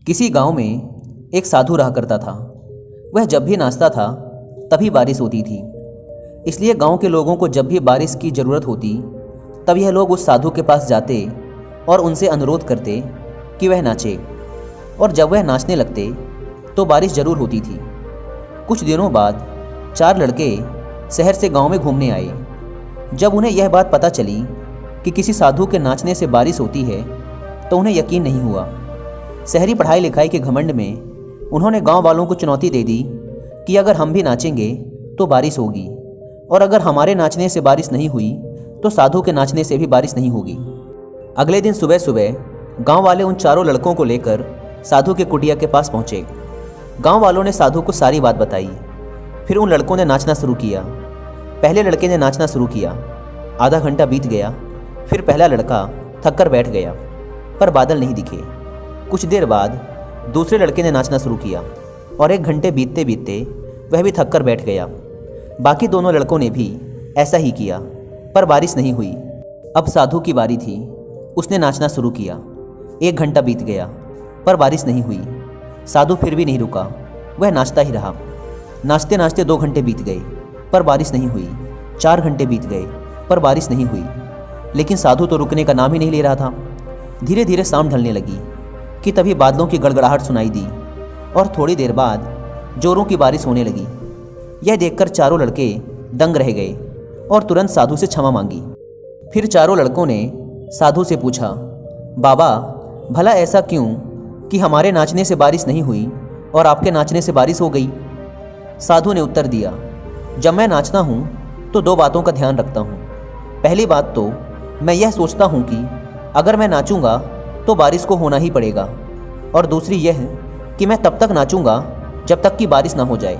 किसी गांव में एक साधु रहा करता था। वह जब भी नाचता था तभी बारिश होती थी। इसलिए गांव के लोगों को जब भी बारिश की ज़रूरत होती तब यह लोग उस साधु के पास जाते और उनसे अनुरोध करते कि वह नाचे, और जब वह नाचने लगते तो बारिश ज़रूर होती थी। कुछ दिनों बाद 4 लड़के शहर से गांव में घूमने आए। जब उन्हें यह बात पता चली कि किसी साधु के नाचने से बारिश होती है तो उन्हें यकीन नहीं हुआ। शहरी पढ़ाई लिखाई के घमंड में उन्होंने गांव वालों को चुनौती दे दी कि अगर हम भी नाचेंगे तो बारिश होगी, और अगर हमारे नाचने से बारिश नहीं हुई तो साधु के नाचने से भी बारिश नहीं होगी। अगले दिन सुबह सुबह गांव वाले उन चारों लड़कों को लेकर साधु के कुटिया के पास पहुंचे। गांव वालों ने साधु को सारी बात बताई। फिर उन लड़कों ने नाचना शुरू किया। पहले लड़के ने नाचना शुरू किया। आधा घंटा बीत गया। फिर पहला लड़का थक कर बैठ गया, पर बादल नहीं दिखे। कुछ देर बाद दूसरे लड़के ने नाचना शुरू किया और 1 घंटे बीतते बीतते वह भी थक कर बैठ गया। बाकी दोनों लड़कों ने भी ऐसा ही किया, पर बारिश नहीं हुई। अब साधु की बारी थी। उसने नाचना शुरू किया। 1 घंटा बीत गया, पर बारिश नहीं हुई। साधु फिर भी नहीं रुका, वह नाचता ही रहा। नाचते नाचते 2 घंटे बीत गए, पर बारिश नहीं हुई। 4 घंटे बीत गए, पर बारिश नहीं हुई। लेकिन साधु तो रुकने का नाम ही नहीं ले रहा था। धीरे धीरे शाम ढलने लगी कि तभी बादलों की गड़गड़ाहट सुनाई दी और थोड़ी देर बाद जोरों की बारिश होने लगी। यह देखकर चारों लड़के दंग रह गए और तुरंत साधु से क्षमा मांगी। फिर चारों लड़कों ने साधु से पूछा, बाबा, भला ऐसा क्यों कि हमारे नाचने से बारिश नहीं हुई और आपके नाचने से बारिश हो गई? साधु ने उत्तर दिया, जब मैं नाचता हूँ तो 2 बातों का ध्यान रखता हूँ। पहली बात तो मैं यह सोचता हूँ कि अगर मैं नाचूंगा तो बारिश को होना ही पड़ेगा, और दूसरी यह कि मैं तब तक नाचूंगा जब तक कि बारिश ना हो जाए।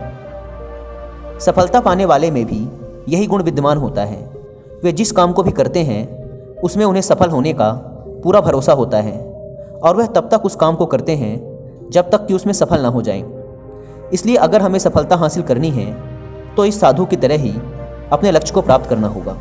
सफलता पाने वाले में भी यही गुण विद्यमान होता है। वे जिस काम को भी करते हैं उसमें उन्हें सफल होने का पूरा भरोसा होता है, और वह तब तक उस काम को करते हैं जब तक कि उसमें सफल ना हो जाएं। इसलिए अगर हमें सफलता हासिल करनी है तो इस साधु की तरह ही अपने लक्ष्य को प्राप्त करना होगा।